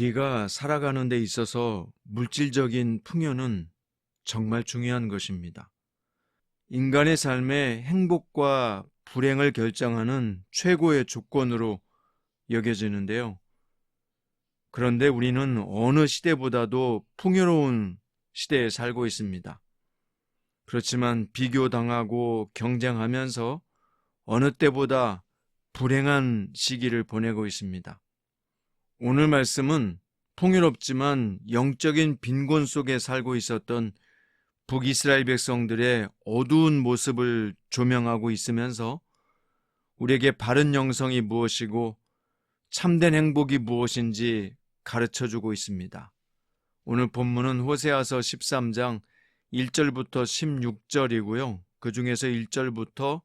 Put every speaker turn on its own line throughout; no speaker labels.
우리가 살아가는 데 있어서 물질적인 풍요는 정말 중요한 것입니다. 인간의 삶의 행복과 불행을 결정하는 최고의 조건으로 여겨지는데요. 그런데 우리는 어느 시대보다도 풍요로운 시대에 살고 있습니다. 그렇지만 비교당하고 경쟁하면서 어느 때보다 불행한 시기를 보내고 있습니다. 오늘 말씀은 풍요롭지만 영적인 빈곤 속에 살고 있었던 북이스라엘 백성들의 어두운 모습을 조명하고 있으면서 우리에게 바른 영성이 무엇이고 참된 행복이 무엇인지 가르쳐주고 있습니다. 오늘 본문은 호세아서 13장 1절부터 16절이고요. 그 중에서 1절부터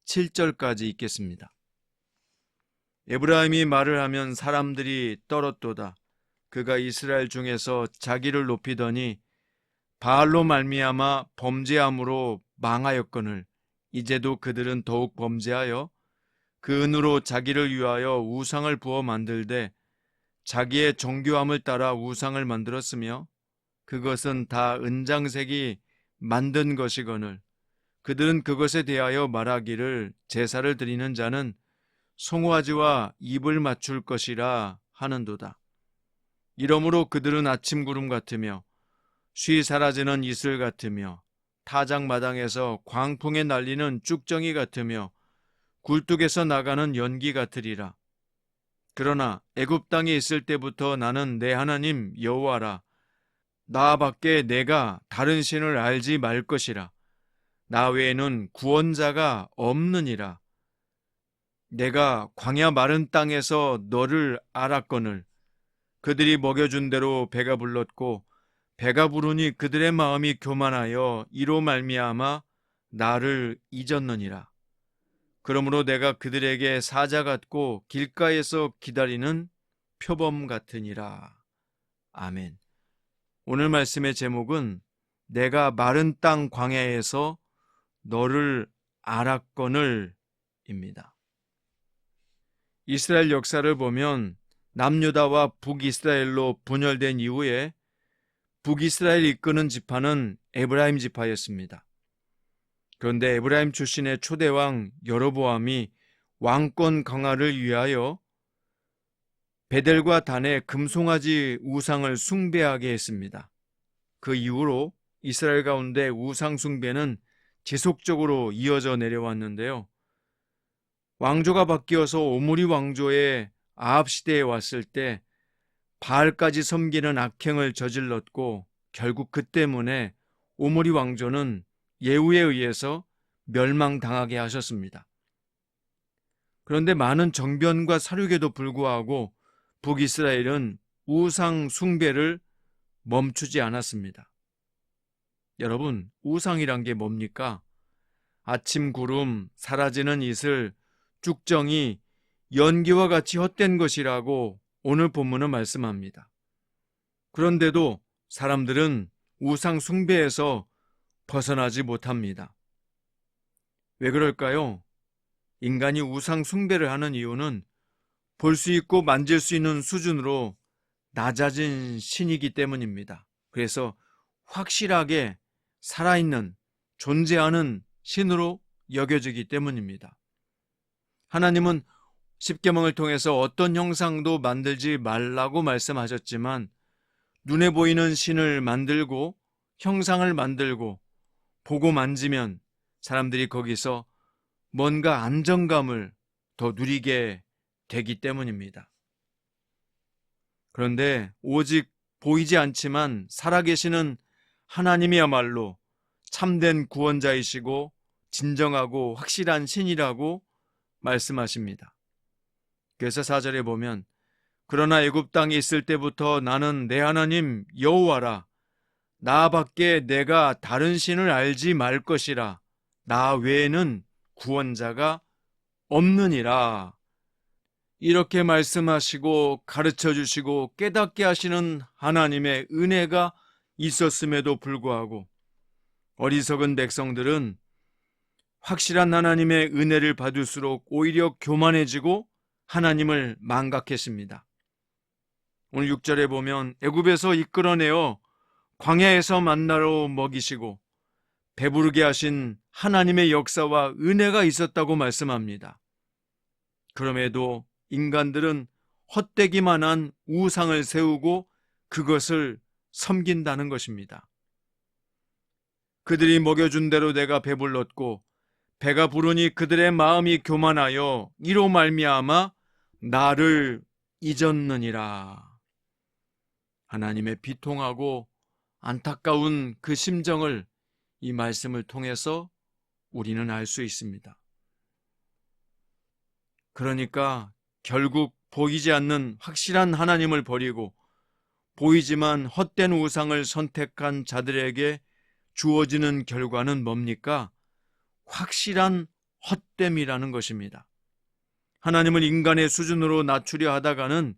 7절까지 읽겠습니다. 에브라임이 말을 하면 사람들이 떨었도다. 그가 이스라엘 중에서 자기를 높이더니 바알로 말미암아 범죄함으로 망하였거늘 이제도 그들은 더욱 범죄하여 그 은으로 자기를 위하여 우상을 부어 만들되 자기의 정교함을 따라 우상을 만들었으며 그것은 다 은장색이 만든 것이거늘 그들은 그것에 대하여 말하기를 제사를 드리는 자는 송아지와 입을 맞출 것이라 하는도다. 이러므로 그들은 아침 구름 같으며 쉬 사라지는 이슬 같으며 타작마당에서 광풍에 날리는 쭉정이 같으며 굴뚝에서 나가는 연기 같으리라. 그러나 애굽 땅에 있을 때부터 나는 내 하나님 여호와라. 나 밖에 내가 다른 신을 알지 말 것이라. 나 외에는 구원자가 없느니라. 내가 광야 마른 땅에서 너를 알았거늘 그들이 먹여준 대로 배가 불렀고 배가 부르니 그들의 마음이 교만하여 이로 말미암아 나를 잊었느니라. 그러므로 내가 그들에게 사자 같고 길가에서 기다리는 표범 같으니라. 아멘. 오늘 말씀의 제목은 내가 마른 땅 광야에서 너를 알았거늘 입니다. 이스라엘 역사를 보면 남유다와 북이스라엘로 분열된 이후에 북이스라엘 이끄는 지파는 에브라임 지파였습니다. 그런데 에브라임 출신의 초대왕 여로보암이 왕권 강화를 위하여 베델과 단의 금송아지 우상을 숭배하게 했습니다. 그 이후로 이스라엘 가운데 우상 숭배는 지속적으로 이어져 내려왔는데요. 왕조가 바뀌어서 오므리 왕조의 아합 시대에 왔을 때 바알까지 섬기는 악행을 저질렀고 결국 그 때문에 오므리 왕조는 예후에 의해서 멸망당하게 하셨습니다. 그런데 많은 정변과 사륙에도 불구하고 북이스라엘은 우상 숭배를 멈추지 않았습니다. 여러분, 우상이란 게 뭡니까? 아침 구름, 사라지는 이슬, 쭉정이 연기와 같이 헛된 것이라고 오늘 본문은 말씀합니다. 그런데도 사람들은 우상 숭배에서 벗어나지 못합니다. 왜 그럴까요? 인간이 우상 숭배를 하는 이유는 볼 수 있고 만질 수 있는 수준으로 낮아진 신이기 때문입니다. 그래서 확실하게 살아있는, 존재하는 신으로 여겨지기 때문입니다. 하나님은 십계명을 통해서 어떤 형상도 만들지 말라고 말씀하셨지만 눈에 보이는 신을 만들고 형상을 만들고 보고 만지면 사람들이 거기서 뭔가 안정감을 더 누리게 되기 때문입니다. 그런데 오직 보이지 않지만 살아계시는 하나님이야말로 참된 구원자이시고 진정하고 확실한 신이라고 말씀하십니다. 그래서 4절에 보면 그러나 애굽 땅에 있을 때부터 나는 내 하나님 여호와라. 나 밖에 내가 다른 신을 알지 말 것이라. 나 외에는 구원자가 없느니라. 이렇게 말씀하시고 가르쳐 주시고 깨닫게 하시는 하나님의 은혜가 있었음에도 불구하고 어리석은 백성들은 확실한 하나님의 은혜를 받을수록 오히려 교만해지고 하나님을 망각했습니다. 오늘 6절에 보면 애굽에서 이끌어내어 광야에서 만나러 먹이시고 배부르게 하신 하나님의 역사와 은혜가 있었다고 말씀합니다. 그럼에도 인간들은 헛되기만 한 우상을 세우고 그것을 섬긴다는 것입니다. 그들이 먹여준 대로 내가 배불렀고 배가 부르니 그들의 마음이 교만하여 이로 말미암아 나를 잊었느니라. 하나님의 비통하고 안타까운 그 심정을 이 말씀을 통해서 우리는 알 수 있습니다. 그러니까 결국 보이지 않는 확실한 하나님을 버리고 보이지만 헛된 우상을 선택한 자들에게 주어지는 결과는 뭡니까? 확실한 헛됨이라는 것입니다. 하나님을 인간의 수준으로 낮추려 하다가는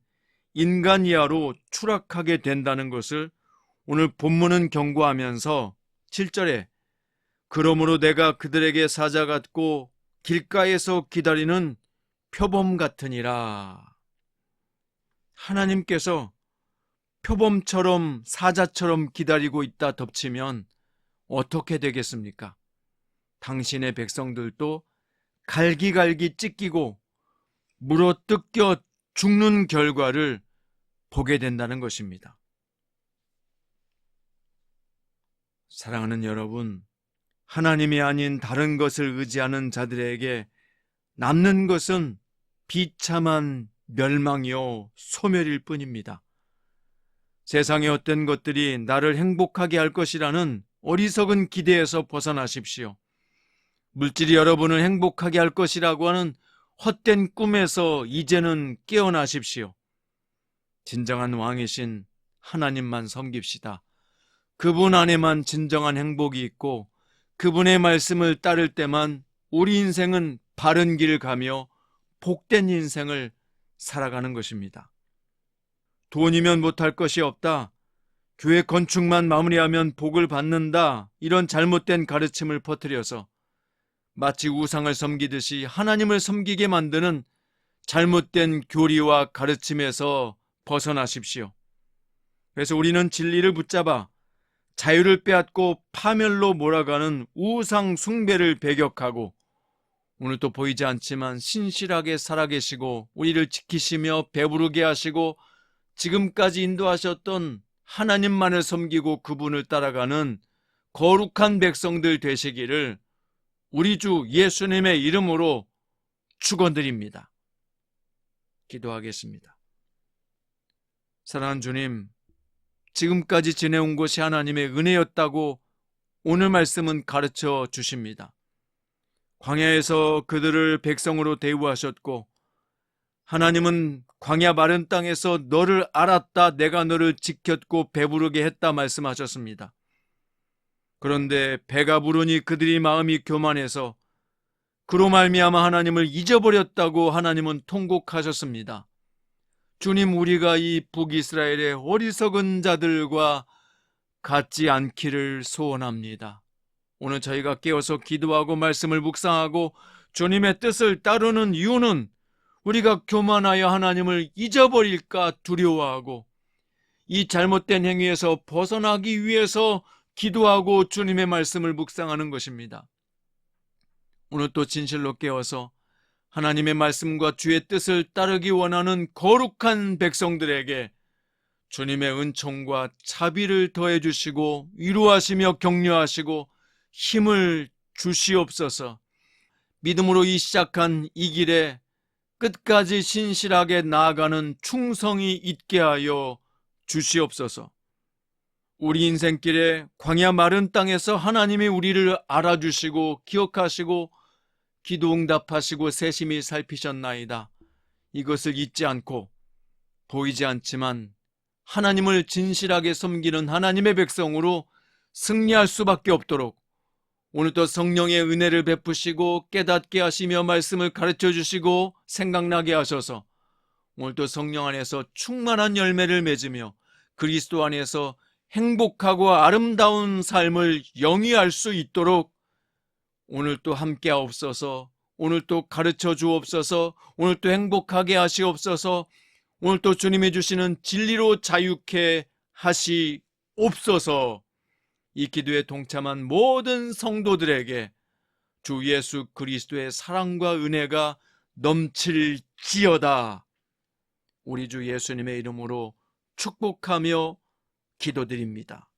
인간 이하로 추락하게 된다는 것을 오늘 본문은 경고하면서 7절에 그러므로 내가 그들에게 사자 같고 길가에서 기다리는 표범 같으니라. 하나님께서 표범처럼 사자처럼 기다리고 있다 덮치면 어떻게 되겠습니까? 당신의 백성들도 갈기갈기 찢기고 물어뜯겨 죽는 결과를 보게 된다는 것입니다. 사랑하는 여러분, 하나님이 아닌 다른 것을 의지하는 자들에게 남는 것은 비참한 멸망이요 소멸일 뿐입니다. 세상의 어떤 것들이 나를 행복하게 할 것이라는 어리석은 기대에서 벗어나십시오. 물질이 여러분을 행복하게 할 것이라고 하는 헛된 꿈에서 이제는 깨어나십시오. 진정한 왕이신 하나님만 섬깁시다. 그분 안에만 진정한 행복이 있고 그분의 말씀을 따를 때만 우리 인생은 바른 길을 가며 복된 인생을 살아가는 것입니다. 돈이면 못할 것이 없다. 교회 건축만 마무리하면 복을 받는다. 이런 잘못된 가르침을 퍼뜨려서 마치 우상을 섬기듯이 하나님을 섬기게 만드는 잘못된 교리와 가르침에서 벗어나십시오. 그래서 우리는 진리를 붙잡아 자유를 빼앗고 파멸로 몰아가는 우상 숭배를 배격하고 오늘 또 보이지 않지만 신실하게 살아계시고 우리를 지키시며 배부르게 하시고 지금까지 인도하셨던 하나님만을 섬기고 그분을 따라가는 거룩한 백성들 되시기를 우리 주 예수님의 이름으로 축원드립니다. 기도하겠습니다. 사랑하는 주님, 지금까지 지내온 것이 하나님의 은혜였다고 오늘 말씀은 가르쳐 주십니다. 광야에서 그들을 백성으로 대우하셨고 하나님은 광야 마른 땅에서 너를 알았다, 내가 너를 지켰고 배부르게 했다 말씀하셨습니다. 그런데 배가 부르니 그들이 마음이 교만해서 그로 말미암아 하나님을 잊어버렸다고 하나님은 통곡하셨습니다. 주님, 우리가 이 북이스라엘의 어리석은 자들과 같지 않기를 소원합니다. 오늘 저희가 깨어서 기도하고 말씀을 묵상하고 주님의 뜻을 따르는 이유는 우리가 교만하여 하나님을 잊어버릴까 두려워하고 이 잘못된 행위에서 벗어나기 위해서 기도하고 주님의 말씀을 묵상하는 것입니다. 오늘 또 진실로 깨어서 하나님의 말씀과 주의 뜻을 따르기 원하는 거룩한 백성들에게 주님의 은총과 자비를 더해 주시고 위로하시며 격려하시고 힘을 주시옵소서. 믿음으로 시작한 이 길에 끝까지 신실하게 나아가는 충성이 있게 하여 주시옵소서. 우리 인생길에 광야 마른 땅에서 하나님이 우리를 알아주시고 기억하시고 기도 응답하시고 세심히 살피셨나이다. 이것을 잊지 않고 보이지 않지만 하나님을 진실하게 섬기는 하나님의 백성으로 승리할 수밖에 없도록 오늘도 성령의 은혜를 베푸시고 깨닫게 하시며 말씀을 가르쳐 주시고 생각나게 하셔서 오늘도 성령 안에서 충만한 열매를 맺으며 그리스도 안에서 행복하고 아름다운 삶을 영위할 수 있도록 오늘도 함께 하옵소서. 오늘도 가르쳐 주옵소서. 오늘도 행복하게 하시옵소서. 오늘도 주님이 주시는 진리로 자유케 하시옵소서. 이 기도에 동참한 모든 성도들에게 주 예수 그리스도의 사랑과 은혜가 넘칠지어다. 우리 주 예수님의 이름으로 축복하며 기도드립니다.